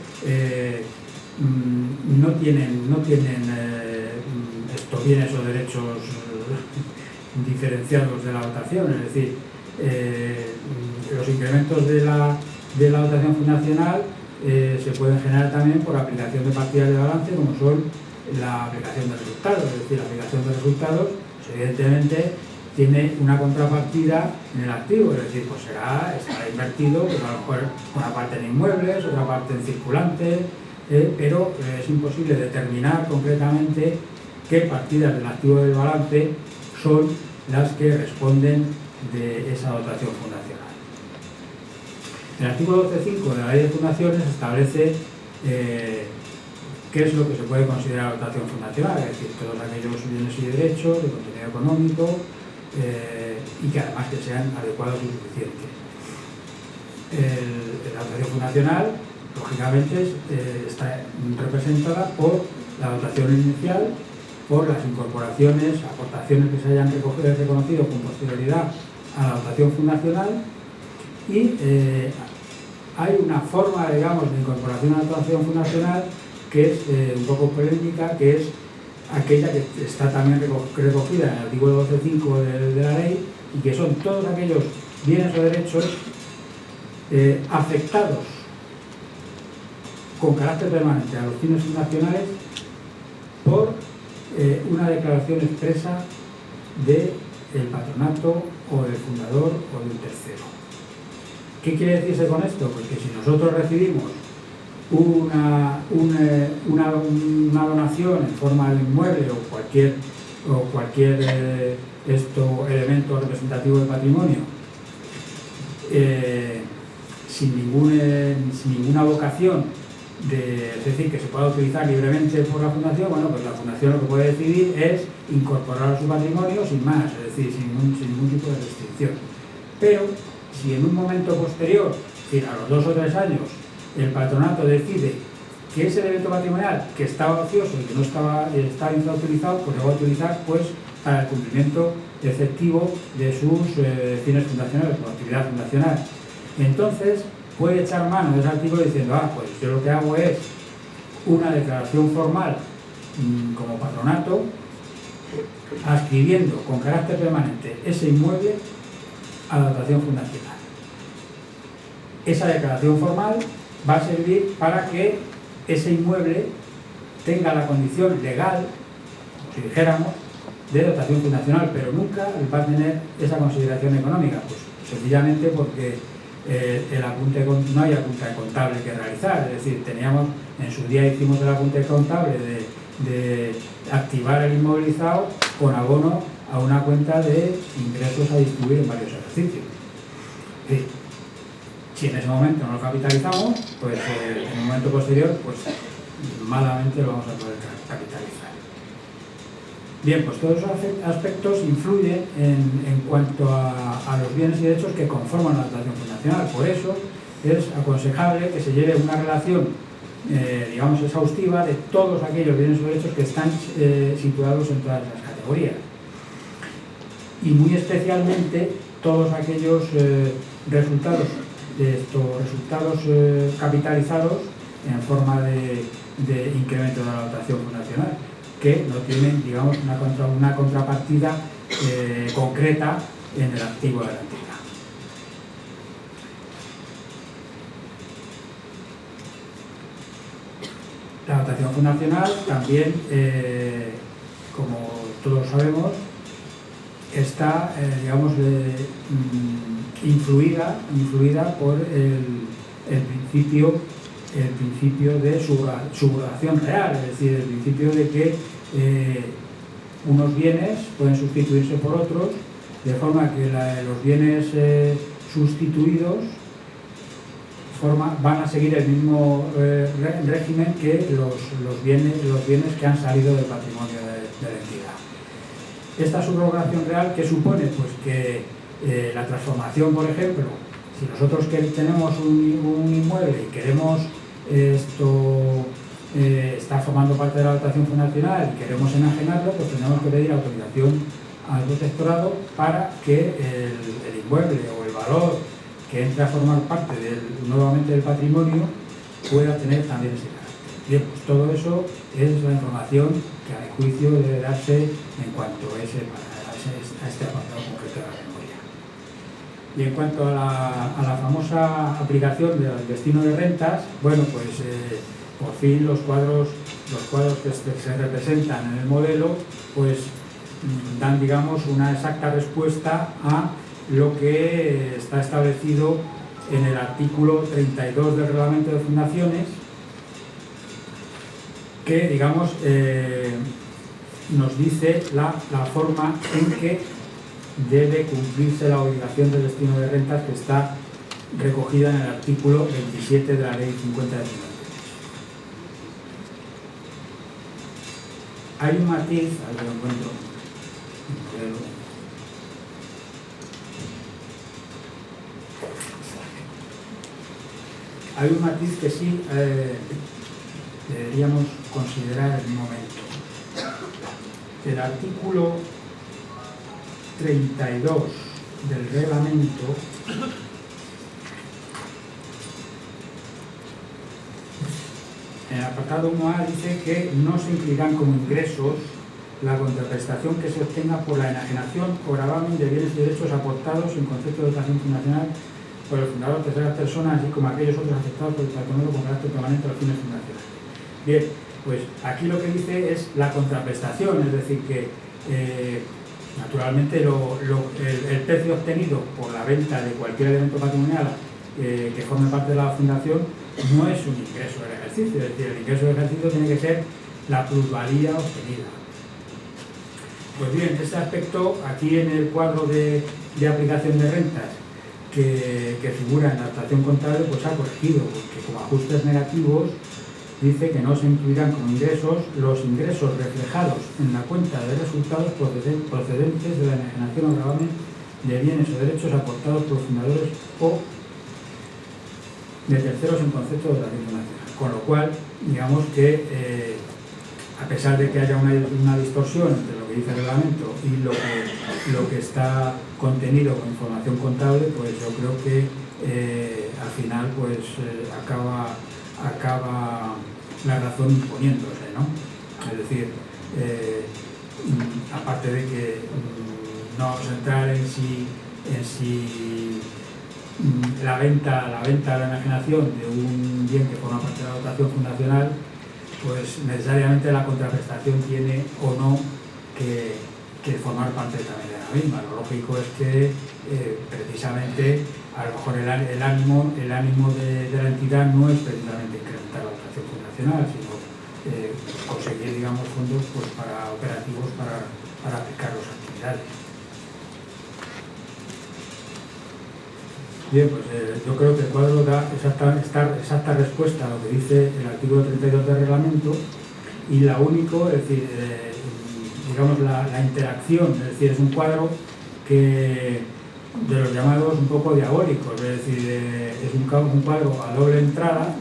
no tienen estos bienes o derechos diferenciados de la dotación, es decir, los incrementos de la dotación fundacional se pueden generar también por aplicación de partidas de balance, como son la aplicación de resultados, es decir, la aplicación de resultados, pues, evidentemente tiene una contrapartida en el activo, es decir, pues estará invertido pues a lo mejor una parte en inmuebles, otra parte en circulante, pero es imposible determinar concretamente qué partidas del activo del balance son las que responden de esa dotación fundacional. El artículo 12.5 de la Ley de Fundaciones establece qué es lo que se puede considerar dotación fundacional, es decir, todos aquellos bienes y derechos de contenido económico y que además que sean adecuados y suficientes. La dotación fundacional, lógicamente, está representada por la dotación inicial, por las incorporaciones, aportaciones que se hayan reconocido con posterioridad a la dotación fundacional y hay una forma, digamos, de incorporación a la dotación fundacional que es un poco polémica, que es aquella que está también recogida en el artículo 12.5 de la ley y que son todos aquellos bienes o derechos afectados con carácter permanente a los fines fundacionales por una declaración expresa del patronato o del fundador o de un tercero. ¿Qué quiere decirse con esto? Pues que si nosotros recibimos una donación en forma de inmueble o cualquier elemento representativo del patrimonio sin ninguna vocación es decir, que se pueda utilizar libremente por la fundación, bueno, pues la fundación lo que puede decidir es incorporar a su patrimonio sin más, es decir, sin ningún tipo de restricción. Pero si en un momento posterior, es decir, a los 2 o 3 años, el patronato decide que ese elemento patrimonial que estaba ocioso y que no estaba infrautilizado, pues lo va a utilizar pues, para el cumplimiento efectivo de sus fines fundacionales, su actividad fundacional. Entonces, puede echar mano de ese artículo diciendo, pues yo lo que hago es una declaración formal como patronato, adscribiendo con carácter permanente ese inmueble a la dotación fundacional. Esa declaración formal va a servir para que ese inmueble tenga la condición legal, si dijéramos, de dotación fundacional, pero nunca va a tener esa consideración económica, pues sencillamente porque no hay apunte contable que realizar, es decir, en su día hicimos el apunte contable de activar el inmovilizado con abono a una cuenta de ingresos a distribuir en varios ejercicios. Es decir, si en ese momento no lo capitalizamos, pues en un momento posterior, pues malamente lo vamos a poder capitalizar. Bien, pues todos esos aspectos influyen en cuanto a los bienes y derechos que conforman la dotación fundacional. Por eso es aconsejable que se lleve una relación, digamos, exhaustiva de todos aquellos bienes o derechos que están situados en todas las categorías. Y muy especialmente todos aquellos resultados capitalizados en forma de incremento de la dotación fundacional, que no tienen, digamos, una contrapartida concreta en el activo de la entidad. La dotación fundacional también, como todos sabemos, está, digamos, influida por el principio de subrogación real, es decir, el principio de que unos bienes pueden sustituirse por otros, de forma que los bienes sustituidos van a seguir el mismo régimen que los bienes que han salido del patrimonio de la entidad. Esta subrogación real, ¿qué supone? Pues que la transformación, por ejemplo, si nosotros tenemos un inmueble y queremos está formando parte de la dotación fundacional y queremos enajenarlo, pues tenemos que pedir autorización al protectorado para que el inmueble o el valor que entre a formar parte nuevamente del patrimonio pueda tener también ese carácter. Bien, pues todo eso es la información que a mi juicio debe darse en cuanto a este apartado concreto de la memoria. Y en cuanto a la famosa aplicación del destino de rentas, bueno, pues por fin los cuadros que se representan en el modelo, pues dan, digamos, una exacta respuesta a lo que está establecido en el artículo 32 del Reglamento de Fundaciones, que, digamos, nos dice la forma en que debe cumplirse la obligación de destino de rentas que está recogida en el artículo 27 de la Ley 50 de 1993. Hay un matiz, ahí lo encuentro, hay un matiz que sí deberíamos considerar en un momento. El artículo 32 del reglamento en el apartado 1A dice que no se incluirán como ingresos la contraprestación que se obtenga por la enajenación o gravamen de bienes y derechos aportados en concepto de dotación fundacional por el fundador, terceras personas, así como aquellos otros afectados por el patrimonio con carácter permanente a los fines fundacionales. Bien, pues aquí lo que dice es la contraprestación, es decir, que naturalmente el precio obtenido por la venta de cualquier elemento patrimonial que forme parte de la fundación no es un ingreso del ejercicio, es decir, el ingreso del ejercicio tiene que ser la plusvalía obtenida. Pues bien, este aspecto aquí en el cuadro de aplicación de rentas que figura en la adaptación contable, pues ha corregido, porque como ajustes negativos dice que no se incluirán como ingresos los ingresos reflejados en la cuenta de resultados procedentes de la enajenación o gravamen de bienes o derechos aportados por los fundadores o de terceros en concepto de dotación fundacional. Con lo cual, digamos que a pesar de que haya una distorsión entre lo que dice el reglamento y lo que está contenido con información contable, pues yo creo que al final pues acaba la razón imponiéndose, ¿no? Es decir, aparte de que no vamos a entrar en si la venta de la enajenación de un bien que forma parte de la dotación fundacional, pues necesariamente la contraprestación tiene o no que formar parte también de la misma. Lo lógico es que precisamente a lo mejor el ánimo de la entidad no es precisamente incrementar la dotación fundacional, sino conseguir, digamos, fondos pues, para operativos para aplicar las actividades. Bien, pues yo creo que el cuadro da exacta respuesta a lo que dice el artículo 32 del reglamento, y la único, es decir, digamos la interacción, es decir, es un cuadro que de los llamados un poco diabólicos, es decir, es un cuadro a doble entrada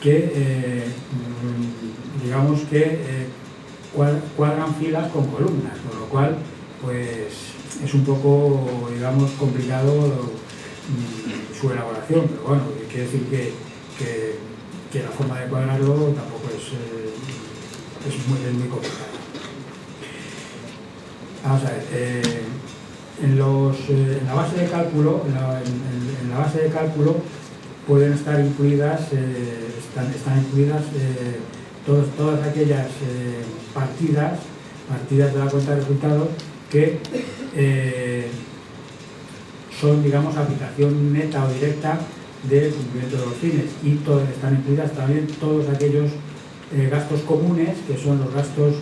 que digamos que cuadran filas con columnas, con lo cual pues es un poco, digamos, complicado su elaboración, pero bueno, quiere decir que la forma de cuadrarlo tampoco es muy complicada. Vamos a ver, en la base de cálculo pueden estar incluidas, están incluidas todas aquellas partidas de la cuenta de resultados que son, digamos, aplicación neta o directa del cumplimiento de los fines, y están incluidas también todos aquellos gastos comunes que son los gastos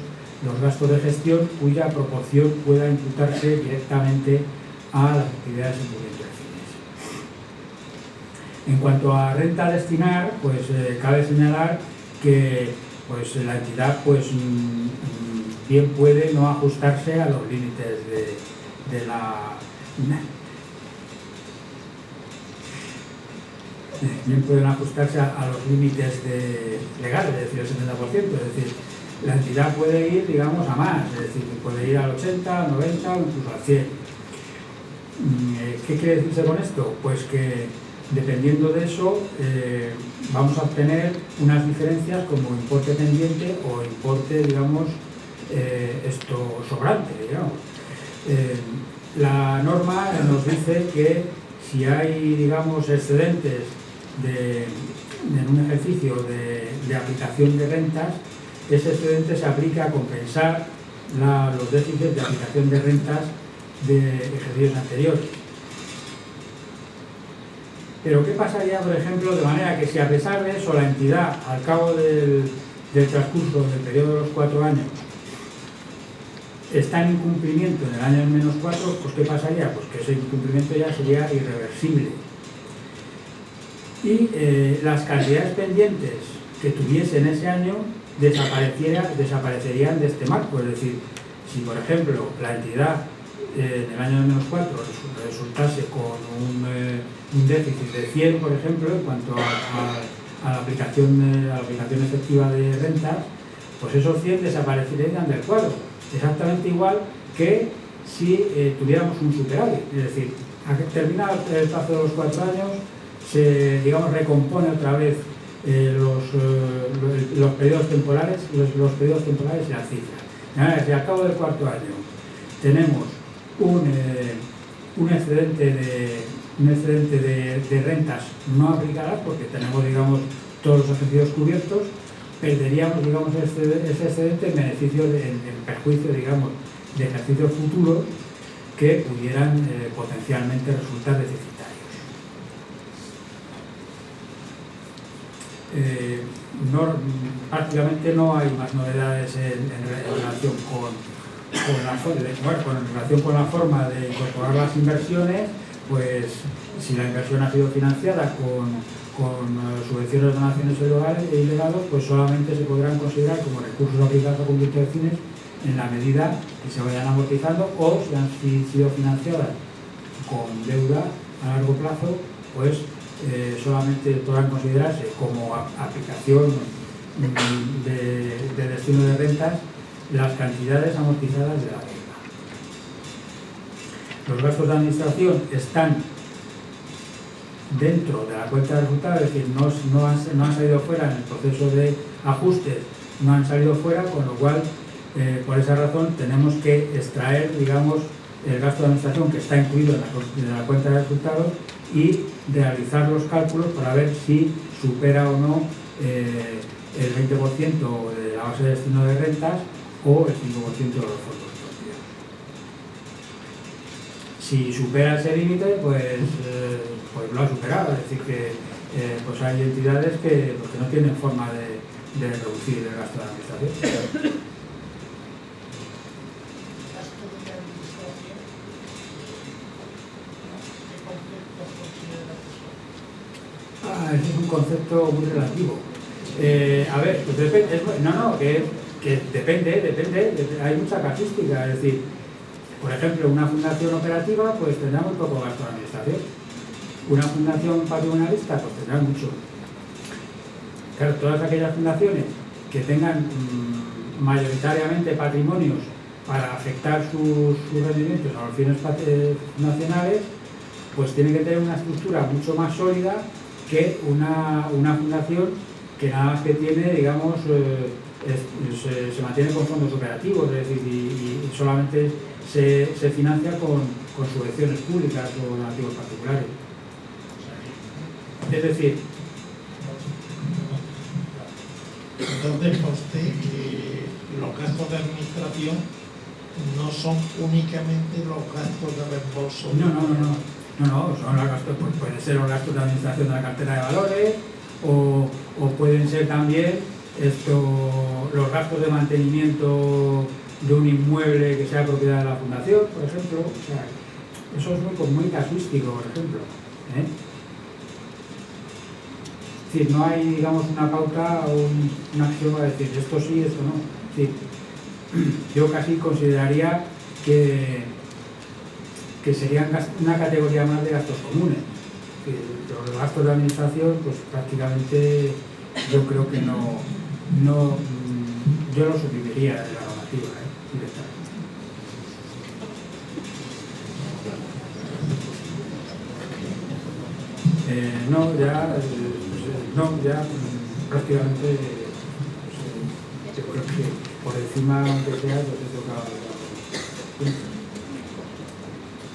de gestión cuya proporción pueda imputarse directamente a las actividades en cumplimiento de fines. En cuanto a renta a destinar, pues cabe señalar que pues, la entidad pues, bien puede no ajustarse a los límites de la... Bien pueden ajustarse a los límites legales, es decir, el 70%, es decir, la entidad puede ir, digamos, a más, es decir, puede ir al 80, al 90 o incluso al 100. ¿Qué quiere decirse con esto? Pues que dependiendo de eso vamos a obtener unas diferencias como importe pendiente o importe, digamos, sobrante, digamos. La norma nos dice que si hay, digamos, excedentes en un ejercicio de aplicación de rentas, ese excedente se aplica a compensar los déficits de aplicación de rentas de ejercicios anteriores. Pero ¿qué pasaría, por ejemplo, de manera que si a pesar de eso la entidad al cabo del del transcurso del periodo de los 4 años está en incumplimiento en el año -4, pues ¿qué pasaría? Pues que ese incumplimiento ya sería irreversible. Y las cantidades pendientes que tuviese en ese año desaparecerían de este marco. Es decir, si por ejemplo la entidad en el año -4 resultase con un déficit de 100, por ejemplo, en cuanto a la aplicación efectiva de rentas, pues esos 100 desaparecerían del cuadro. Exactamente igual que si tuviéramos un superávit. Es decir, terminado el plazo de los 4 años, se, digamos, recompone otra vez los periodos temporales y las cifras. Si al cabo del 4º año tenemos un excedente de rentas no aplicadas, porque tenemos, digamos, todos los ejercicios cubiertos, perderíamos, digamos, ese excedente en beneficio, en perjuicio, digamos, de ejercicios futuros que pudieran potencialmente resultar deficitarios. Prácticamente no hay más novedades en relación con la forma de incorporar las inversiones. Pues si la inversión ha sido financiada con subvenciones, donaciones e ilegales, pues solamente se podrán considerar como recursos aplicados a cumplimiento de fines en la medida que se vayan amortizando, o si han sido financiadas con deuda a largo plazo, pues solamente podrán considerarse como aplicación de destino de rentas las cantidades amortizadas de la deuda. Los gastos de administración están dentro de la cuenta de resultados, es decir, no han salido fuera en el proceso de ajustes, no han salido fuera, con lo cual, por esa razón, tenemos que extraer, digamos, el gasto de administración que está incluido en la cuenta de resultados y realizar los cálculos para ver si supera o no el 20% de la base de destino de rentas o el 5% de los fondos propios. Si supera ese límite, pues lo ha superado. Es decir, que pues hay entidades que no tienen forma de reducir el gasto de administración. Ese es un concepto muy relativo. A ver, pues depende, que depende, hay mucha casuística. Es decir, por ejemplo, una fundación operativa pues tendrá muy poco gasto de administración. Una fundación patrimonialista pues tendrá mucho. Claro, todas aquellas fundaciones que tengan mayoritariamente patrimonios para afectar sus rendimientos a los fines nacionales, pues tienen que tener una estructura mucho más sólida que una fundación que nada más que tiene, digamos, se mantiene con fondos operativos, es decir, y solamente se financia con subvenciones públicas o donativos particulares. Es decir, entonces conste que los gastos de administración no son únicamente los gastos de reembolso. No, son los gastos, pues pueden ser los gastos de administración de la cartera de valores o pueden ser también los gastos de mantenimiento de un inmueble que sea propiedad de la fundación, por ejemplo. O sea, eso es muy casuístico, por ejemplo. Es decir, no hay, digamos, una pauta o un axioma de decir esto sí, esto no. Es decir, yo casi consideraría que serían una categoría más de gastos comunes. Los gastos de administración, pues prácticamente yo creo que yo los suprimiría de la normativa, directamente. Ya prácticamente yo creo que por encima, aunque sea, pues he tocado.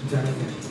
Muchas gracias.